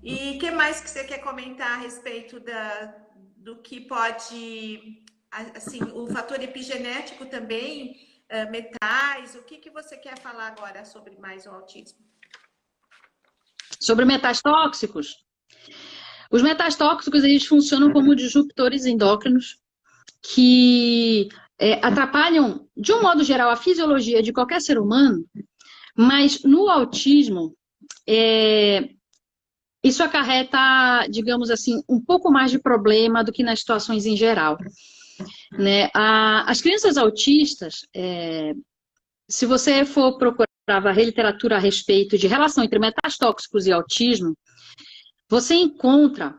E o que mais que você quer comentar a respeito do que pode, assim, o fator epigenético também, metais, o que você quer falar agora sobre mais o autismo? Sobre metais tóxicos, os metais tóxicos eles funcionam como disruptores endócrinos que atrapalham, de um modo geral, a fisiologia de qualquer ser humano, mas no autismo, isso acarreta, digamos assim, um pouco mais de problema do que nas situações em geral. Né? As crianças autistas, se você for procurar varrer literatura a respeito de relação entre metais tóxicos e autismo, você encontra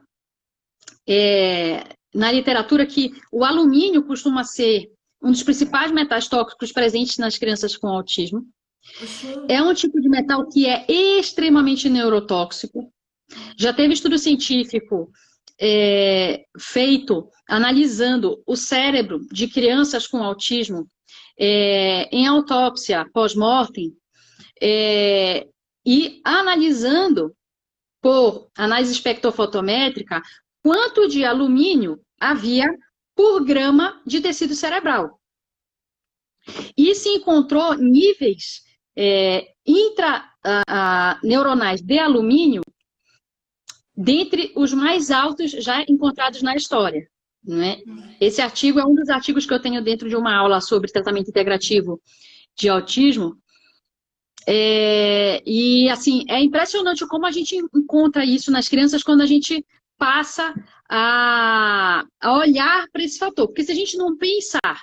na literatura que o alumínio costuma ser um dos principais metais tóxicos presentes nas crianças com autismo. É um tipo de metal que é extremamente neurotóxico. Já teve estudo científico feito analisando o cérebro de crianças com autismo em autópsia pós-mortem e analisando por análise espectrofotométrica quanto de alumínio havia por grama de tecido cerebral. E se encontrou níveis intraneuronais de alumínio dentre os mais altos já encontrados na história. Né? Esse artigo é um dos artigos que eu tenho dentro de uma aula sobre tratamento integrativo de autismo. E assim, é impressionante como a gente encontra isso nas crianças quando a gente passa a olhar para esse fator. Porque se a gente não pensar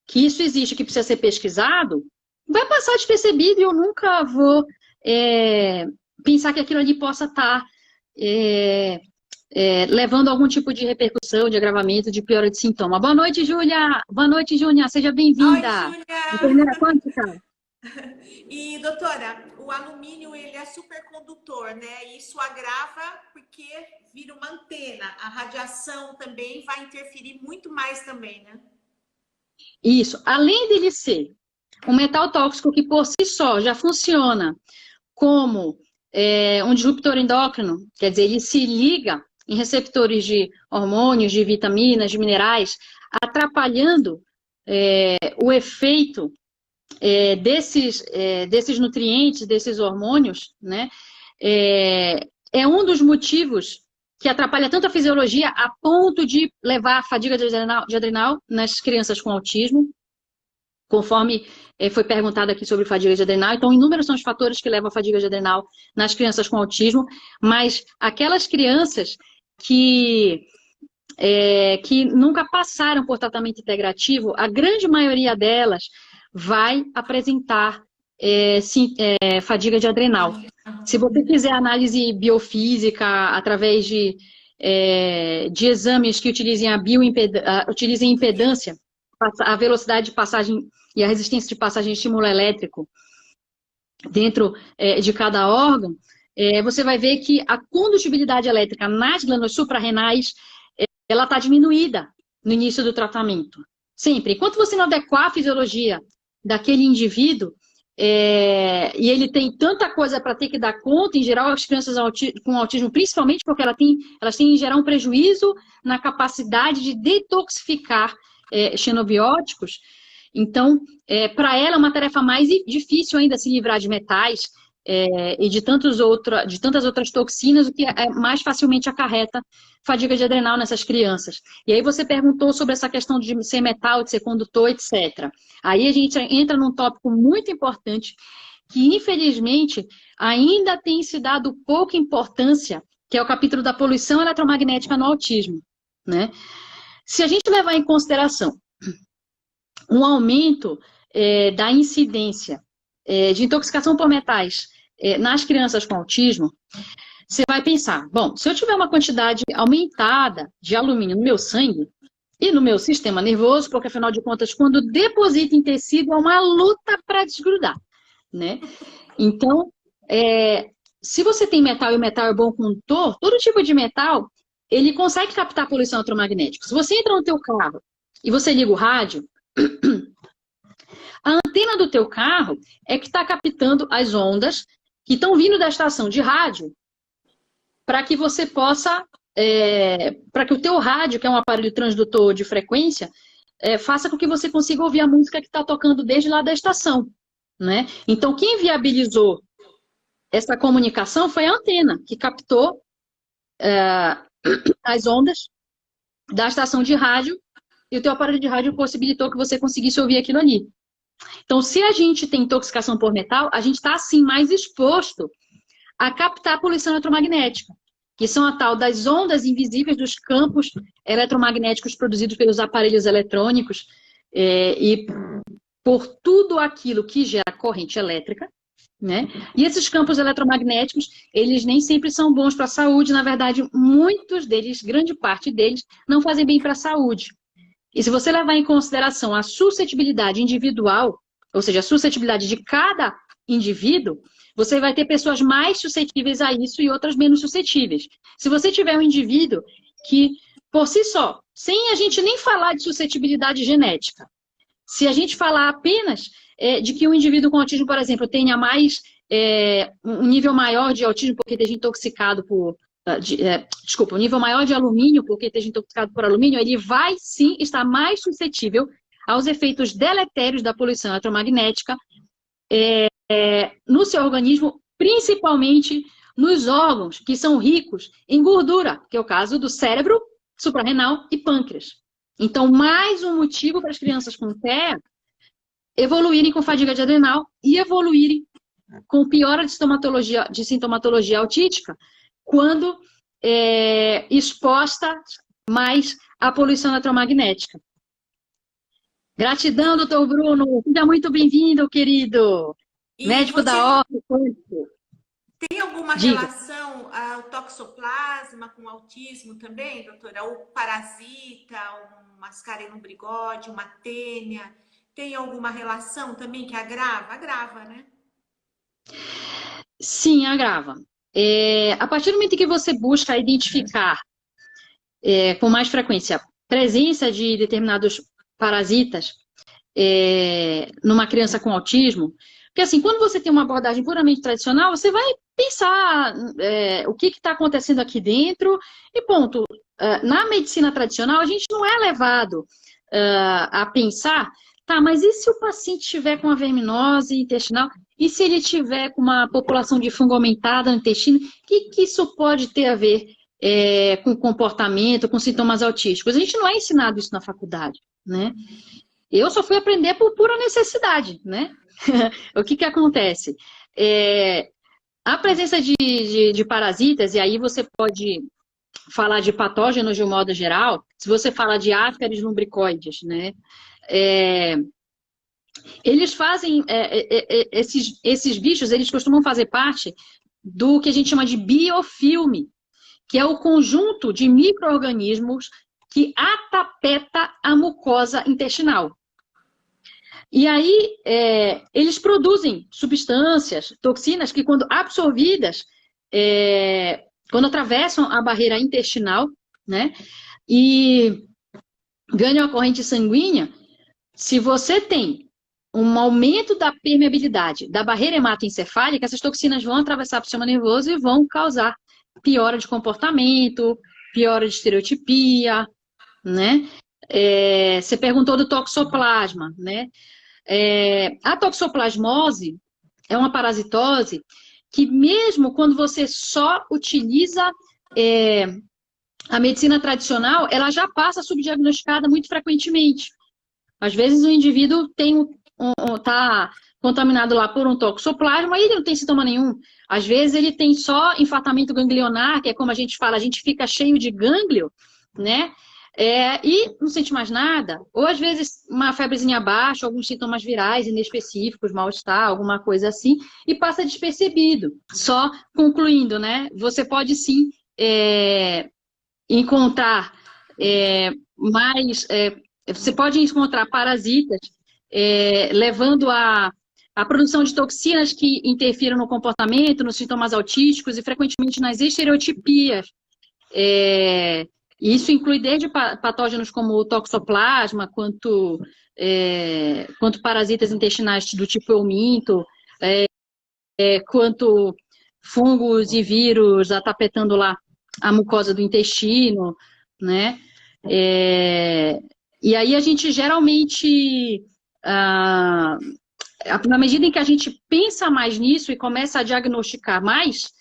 que isso existe, que precisa ser pesquisado, vai passar despercebido e eu nunca vou pensar que aquilo ali possa estar levando algum tipo de repercussão, de agravamento, de piora de sintoma. Boa noite, Júlia! Boa noite, Júlia! Seja bem-vinda! Oi, Júlia! Enfermeira quântica! E, doutora, o alumínio, ele é supercondutor, né? Isso agrava porque vira uma antena. A radiação também vai interferir muito mais também, né? Isso. Além dele ser um metal tóxico que por si só já funciona como um disruptor endócrino, quer dizer, ele se liga em receptores de hormônios, de vitaminas, de minerais, atrapalhando o efeito desses nutrientes, desses hormônios, né? É um dos motivos que atrapalha tanto a fisiologia a ponto de levar a fadiga de adrenal nas crianças com autismo, conforme foi perguntado aqui sobre fadiga de adrenal. Então, inúmeros são os fatores que levam a fadiga de adrenal nas crianças com autismo, mas aquelas crianças que nunca passaram por tratamento integrativo, a grande maioria delas vai apresentar fadiga de adrenal. Se você fizer análise biofísica através de exames que utilizem utilizem impedância, a velocidade de passagem e a resistência de passagem de estímulo elétrico dentro de cada órgão, você vai ver que a condutibilidade elétrica nas glândulas suprarrenais ela está diminuída no início do tratamento. Sempre. Enquanto você não adequar a fisiologia daquele indivíduo, e ele tem tanta coisa para ter que dar conta, em geral, as crianças com autismo, principalmente porque elas têm, em geral, um prejuízo na capacidade de detoxificar xenobióticos. Então, para ela é uma tarefa mais difícil ainda se livrar de metais e de tantas outras toxinas, o que mais facilmente acarreta fadiga de adrenal nessas crianças. E aí você perguntou sobre essa questão de ser metal, de ser condutor, etc. Aí a gente entra num tópico muito importante que, infelizmente, ainda tem se dado pouca importância, que é o capítulo da poluição eletromagnética no autismo. Né? Se a gente levar em consideração um aumento da incidência de intoxicação por metais nas crianças com autismo, você vai pensar, bom, se eu tiver uma quantidade aumentada de alumínio no meu sangue e no meu sistema nervoso, porque afinal de contas, quando deposita em tecido, é uma luta para desgrudar, né? Então, se você tem metal e o metal é bom condutor, todo tipo de metal, ele consegue captar poluição eletromagnética. Se você entra no teu carro e você liga o rádio, a antena do teu carro é que está captando as ondas que estão vindo da estação de rádio para que você possa, para que o teu rádio, que é um aparelho transdutor de frequência, faça com que você consiga ouvir a música que está tocando desde lá da estação, né? Então, quem viabilizou essa comunicação foi a antena, que captou as ondas da estação de rádio, e o teu aparelho de rádio possibilitou que você conseguisse ouvir aquilo ali. Então, se a gente tem intoxicação por metal, a gente está, assim, mais exposto a captar a poluição eletromagnética, que são a tal das ondas invisíveis dos campos eletromagnéticos produzidos pelos aparelhos eletrônicos e por tudo aquilo que gera corrente elétrica, né? E esses campos eletromagnéticos, eles nem sempre são bons para a saúde, na verdade, muitos deles, grande parte deles, não fazem bem para a saúde. E se você levar em consideração a suscetibilidade individual, ou seja, a suscetibilidade de cada indivíduo, você vai ter pessoas mais suscetíveis a isso e outras menos suscetíveis. Se você tiver um indivíduo que, por si só, sem a gente nem falar de suscetibilidade genética, se a gente falar apenas de que um indivíduo com autismo, por exemplo, tenha mais um nível maior de autismo porque esteja intoxicado por... desculpa, um nível maior de alumínio porque esteja intoxicado por alumínio, ele vai sim estar mais suscetível aos efeitos deletérios da poluição eletromagnética no seu organismo, principalmente nos órgãos que são ricos em gordura, que é o caso do cérebro, suprarrenal e pâncreas. Então, mais um motivo para as crianças com TEA evoluírem com fadiga de adrenal e evoluírem com piora de sintomatologia autística quando exposta mais à poluição eletromagnética. Gratidão, doutor Bruno. Seja muito bem-vindo, querido. E médico da ORF. Tem alguma relação ao toxoplasma com autismo também, doutora? Ou parasita, um mascarenhas no bigode, uma tênia? Tem alguma relação também que agrava? Agrava, né? Sim, agrava. A partir do momento que você busca identificar com mais frequência presença de determinados parasitas numa criança com autismo, porque assim, quando você tem uma abordagem puramente tradicional, você vai pensar o que está acontecendo aqui dentro e ponto. Na medicina tradicional, a gente não é levado a pensar, tá, mas e se o paciente estiver com a verminose intestinal? E se ele tiver com uma população de fungo aumentada no intestino? O que isso pode ter a ver com comportamento, com sintomas autísticos? A gente não é ensinado isso na faculdade, né? Eu só fui aprender por pura necessidade, né? O que acontece? A presença de parasitas, e aí você pode falar de patógenos de um modo geral, se você fala de ácaros lumbricoides, né? Eles fazem, esses bichos, eles costumam fazer parte do que a gente chama de biofilme, que é o conjunto de micro-organismos que atapeta a mucosa intestinal. E aí, eles produzem substâncias, toxinas, que quando absorvidas, quando atravessam a barreira intestinal, né, e ganham a corrente sanguínea, se você tem um aumento da permeabilidade da barreira hematoencefálica, essas toxinas vão atravessar o sistema nervoso e vão causar piora de comportamento, piora de estereotipia, né? Você perguntou do toxoplasma, né? A toxoplasmose é uma parasitose que mesmo quando você só utiliza a medicina tradicional, ela já passa subdiagnosticada muito frequentemente. Às vezes o indivíduo está contaminado lá por um toxoplasma e ele não tem sintoma nenhum. Às vezes ele tem só infartamento ganglionar, que é como a gente fala, a gente fica cheio de gânglio, né? E não sente mais nada. Ou às vezes uma febrezinha baixa, alguns sintomas virais inespecíficos, mal-estar, alguma coisa assim, e passa despercebido. Só concluindo, né? Você pode sim encontrar você pode encontrar parasitas levando a produção de toxinas que interfiram no comportamento, nos sintomas autísticos e frequentemente nas estereotipias. Isso inclui desde patógenos como o toxoplasma, quanto parasitas intestinais do tipo euminto, quanto fungos e vírus atapetando lá a mucosa do intestino, né? E aí a gente geralmente, na medida em que a gente pensa mais nisso e começa a diagnosticar mais,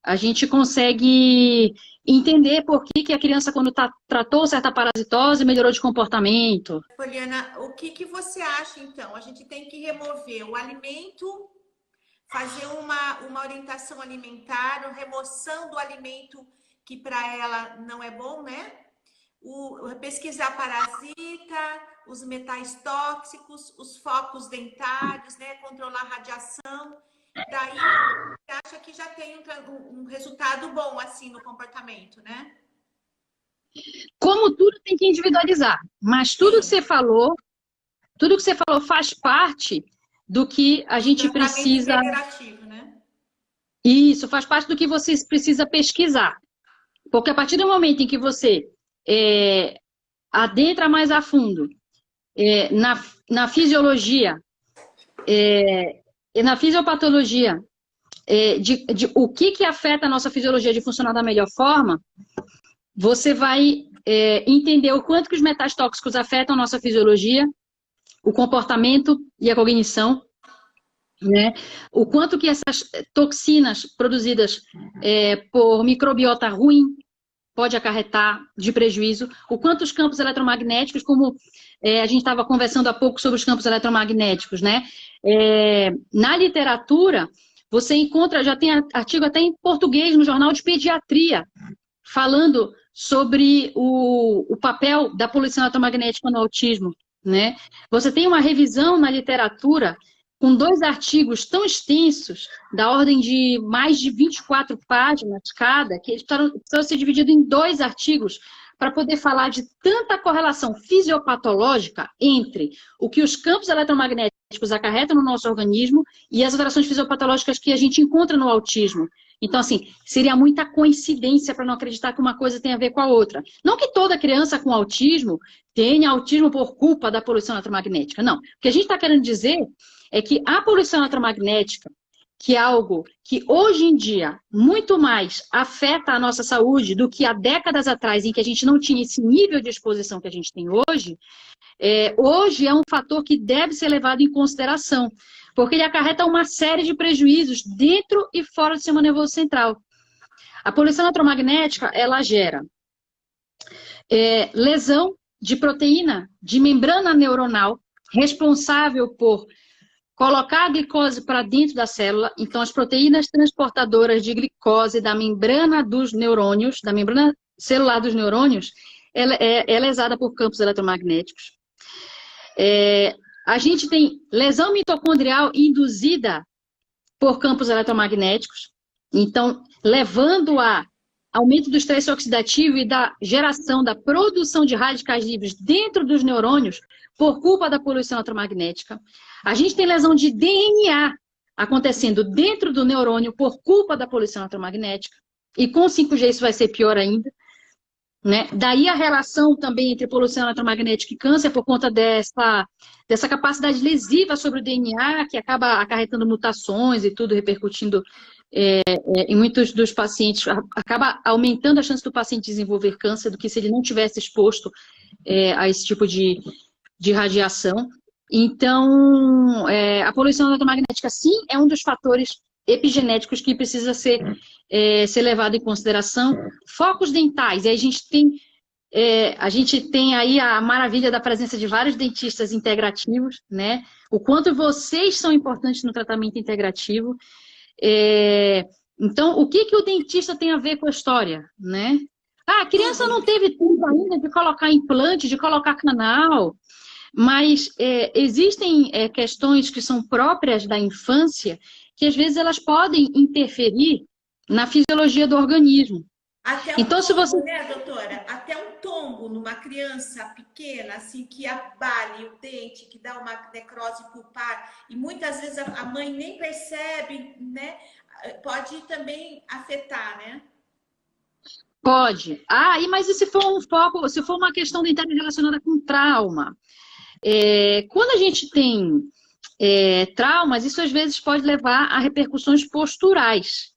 a gente consegue entender por que a criança, quando tratou certa parasitose, melhorou de comportamento. Poliana, o que você acha, então? A gente tem que remover o alimento, fazer uma orientação alimentar, uma remoção do alimento que para ela não é bom, né? Pesquisar parasita, os metais tóxicos, os focos dentários, né? Controlar a radiação. Daí, você acha que já tem um resultado bom, assim, no comportamento, né? Como tudo tem que individualizar, mas tudo que você falou faz parte do que a gente precisa... integrativo, né? Isso, faz parte do que você precisa pesquisar. Porque a partir do momento em que você adentra mais a fundo na fisiologia e na fisiopatologia de o que afeta a nossa fisiologia de funcionar da melhor forma, você vai entender o quanto que os metais tóxicos afetam a nossa fisiologia, o comportamento e a cognição, né? O quanto que essas toxinas produzidas por microbiota ruim pode acarretar de prejuízo, o quanto os campos eletromagnéticos, como a gente estava conversando há pouco sobre os campos eletromagnéticos, né? Na literatura, você encontra, já tem artigo até em português no Jornal de Pediatria, falando sobre o papel da poluição eletromagnética no autismo, né? Você tem uma revisão na literatura com 2 artigos tão extensos, da ordem de mais de 24 páginas cada, que eles precisam ser divididos em 2 artigos para poder falar de tanta correlação fisiopatológica entre o que os campos eletromagnéticos acarretam no nosso organismo e as alterações fisiopatológicas que a gente encontra no autismo. Então, assim, seria muita coincidência para não acreditar que uma coisa tem a ver com a outra. Não que toda criança com autismo tenha autismo por culpa da poluição eletromagnética, não. O que a gente está querendo dizer é que a poluição eletromagnética, que é algo que hoje em dia muito mais afeta a nossa saúde do que há décadas atrás, em que a gente não tinha esse nível de exposição que a gente tem hoje, hoje é um fator que deve ser levado em consideração, porque ele acarreta uma série de prejuízos dentro e fora do sistema nervoso central. A poluição eletromagnética, ela gera lesão de proteína de membrana neuronal, responsável por colocar a glicose para dentro da célula. Então, as proteínas transportadoras de glicose da membrana dos neurônios, da membrana celular dos neurônios, ela é lesada por campos eletromagnéticos. A gente tem lesão mitocondrial induzida por campos eletromagnéticos, então, levando a aumento do estresse oxidativo e da geração da produção de radicais livres dentro dos neurônios por culpa da poluição eletromagnética. A gente tem lesão de DNA acontecendo dentro do neurônio por culpa da poluição eletromagnética, e com 5G isso vai ser pior ainda, né? Daí a relação também entre poluição eletromagnética e câncer por conta dessa capacidade lesiva sobre o DNA, que acaba acarretando mutações e tudo, repercutindo em muitos dos pacientes, acaba aumentando a chance do paciente desenvolver câncer do que se ele não tivesse exposto a esse tipo de radiação. Então, a poluição eletromagnética, sim, é um dos fatores epigenéticos que precisa ser levado em consideração. Focos dentais, e a gente tem aí a maravilha da presença de vários dentistas integrativos, né? O quanto vocês são importantes no tratamento integrativo. Então, o que o dentista tem a ver com a história, né? A criança não teve tempo ainda de colocar implante, de colocar canal, mas existem questões que são próprias da infância que às vezes elas podem interferir na fisiologia do organismo. Até um tombo, né, doutora? Até um tombo numa criança pequena, assim, que abale o dente, que dá uma necrose pulpar, e muitas vezes a mãe nem percebe, né? Pode também afetar, né? Pode. Mas e se for um foco, se for uma questão dentária relacionada com trauma? Quando a gente tem traumas, isso às vezes pode levar a repercussões posturais,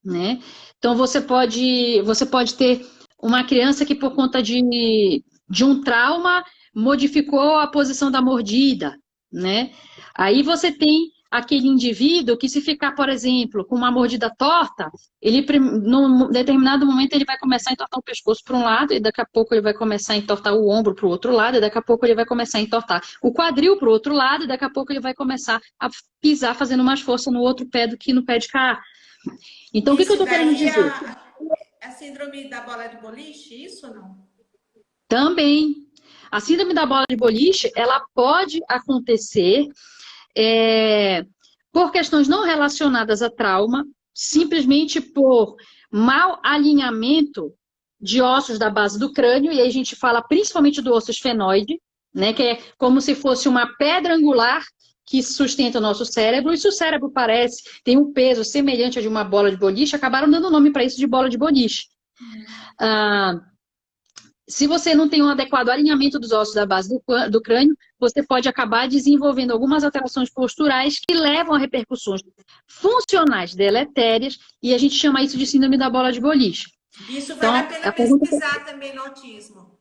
né? Então, você pode ter uma criança que, por conta de um trauma, modificou a posição da mordida, né? Aí você tem aquele indivíduo que, se ficar, por exemplo, com uma mordida torta, num determinado momento, ele vai começar a entortar o pescoço para um lado, e daqui a pouco ele vai começar a entortar o ombro para o outro lado, e daqui a pouco ele vai começar a entortar o quadril para o outro lado, e daqui a pouco ele vai começar a pisar, fazendo mais força no outro pé do que no pé de cá. Então, o que eu estou querendo dizer? A síndrome da bola de boliche, isso ou não? Também. A síndrome da bola de boliche, ela pode acontecer por questões não relacionadas a trauma, simplesmente por mau alinhamento de ossos da base do crânio, e aí a gente fala principalmente do osso esfenoide, né, que é como se fosse uma pedra angular que sustenta o nosso cérebro, e se o cérebro tem um peso semelhante a de uma bola de boliche, acabaram dando nome para isso de bola de boliche. Se você não tem um adequado alinhamento dos ossos da base do crânio, você pode acabar desenvolvendo algumas alterações posturais que levam a repercussões funcionais deletérias, e a gente chama isso de síndrome da bola de boliche. Isso vale a pena pesquisar também no autismo.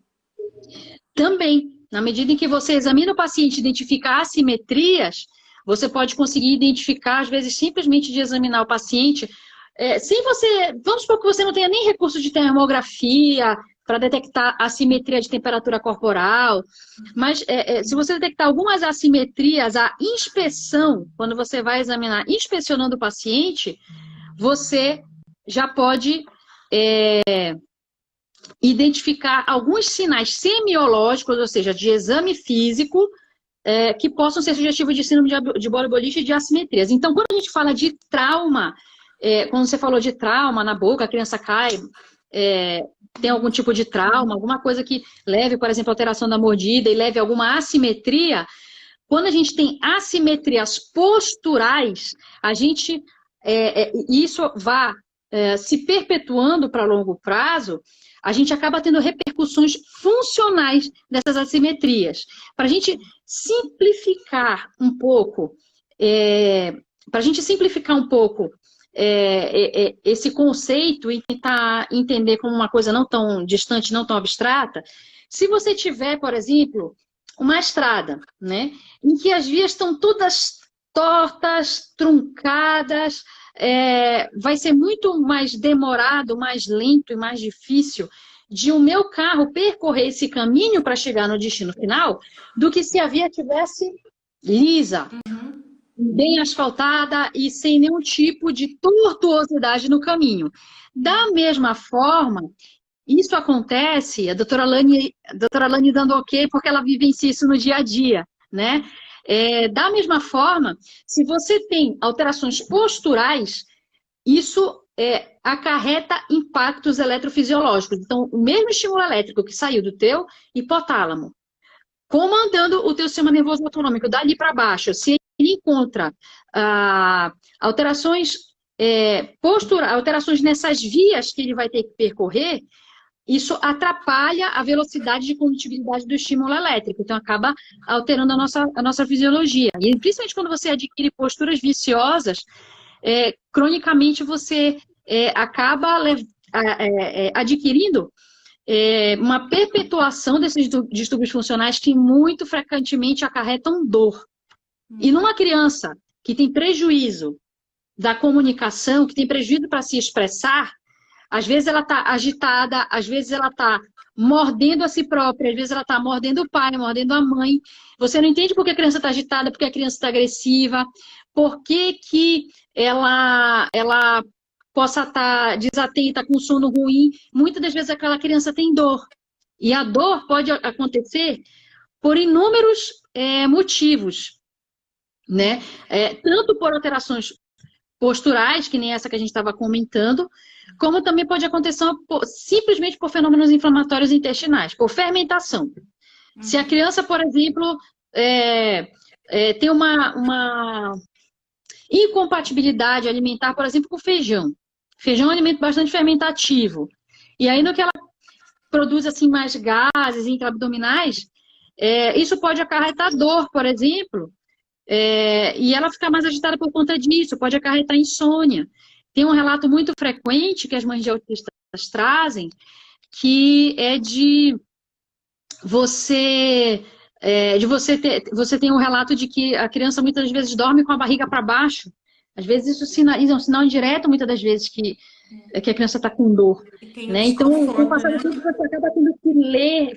Também, na medida em que você examina o paciente e identifica assimetrias, você pode conseguir identificar, às vezes, simplesmente de examinar o paciente, vamos supor que você não tenha nem recurso de termografia para detectar assimetria de temperatura corporal, mas se você detectar algumas assimetrias, a inspeção, quando você vai examinar, inspecionando o paciente, você já pode identificar alguns sinais semiológicos, ou seja, de exame físico, que possam ser sugestivos de síndrome de bola de boliche e de assimetrias. Então, quando a gente fala de trauma, quando você falou de trauma na boca, a criança cai, tem algum tipo de trauma, alguma coisa que leve, por exemplo, a alteração da mordida e leve a alguma assimetria, quando a gente tem assimetrias posturais, isso vai se perpetuando para longo prazo, a gente acaba tendo repercussões funcionais dessas assimetrias. Para a gente simplificar um pouco, esse conceito e tentar entender como uma coisa não tão distante, não tão abstrata, se você tiver, por exemplo, uma estrada, né, em que as vias estão todas tortas, truncadas, vai ser muito mais demorado, mais lento e mais difícil de o meu carro percorrer esse caminho para chegar no destino final do que se a via tivesse lisa, bem asfaltada e sem nenhum tipo de tortuosidade no caminho. Da mesma forma, isso acontece, a doutora Lani dando ok, porque ela vivencia isso no dia a dia, né? Da mesma forma, se você tem alterações posturais, isso acarreta impactos eletrofisiológicos. Então, o mesmo estímulo elétrico que saiu do teu hipotálamo, comandando o teu sistema nervoso autonômico dali para baixo, se ele encontra alterações alterações nessas vias que ele vai ter que percorrer, isso atrapalha a velocidade de condutibilidade do estímulo elétrico, então acaba alterando a nossa fisiologia. E principalmente quando você adquire posturas viciosas, cronicamente você acaba adquirindo uma perpetuação desses distúrbios funcionais que muito frequentemente acarretam dor. E numa criança que tem prejuízo da comunicação, que tem prejuízo para se expressar, às vezes ela está agitada, às vezes ela está mordendo a si própria, às vezes ela está mordendo o pai, mordendo a mãe. Você não entende por que a criança está agitada, por que a criança está agressiva, por que ela possa estar desatenta, com sono ruim. Muitas das vezes aquela criança tem dor. E a dor pode acontecer por inúmeros motivos, né? Tanto por alterações posturais, que nem essa que a gente estava comentando, como também pode acontecer simplesmente por fenômenos inflamatórios intestinais, por fermentação. Se a criança, por exemplo, tem uma incompatibilidade alimentar, por exemplo, com feijão. Feijão é um alimento bastante fermentativo. E aí, no que ela produz assim, mais gases intraabdominais, isso pode acarretar dor, por exemplo, e ela ficar mais agitada por conta disso, pode acarretar insônia. Tem um relato muito frequente que as mães de autistas trazem, que é de você você tem um relato de que a criança muitas vezes dorme com a barriga para baixo. Às vezes isso sinaliza um sinal indireto, muitas das vezes, que a criança está com dor. Né? Então, com o passar do tempo, você acaba tendo que ler,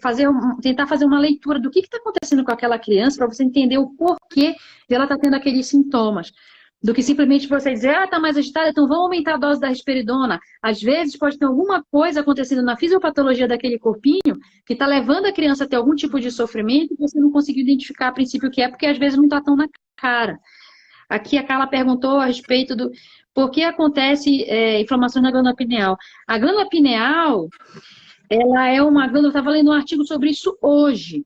tentar fazer uma leitura do que está acontecendo com aquela criança, para você entender o porquê dela estar tendo aqueles sintomas. Do que simplesmente você dizer, está mais agitada, então vamos aumentar a dose da risperidona. Às vezes pode ter alguma coisa acontecendo na fisiopatologia daquele corpinho que está levando a criança a ter algum tipo de sofrimento e você não conseguiu identificar a princípio o que é, porque às vezes não está tão na cara. Aqui a Carla perguntou a respeito do por que acontece inflamação na glândula pineal. A glândula pineal, ela é uma glândula, eu estava lendo um artigo sobre isso hoje.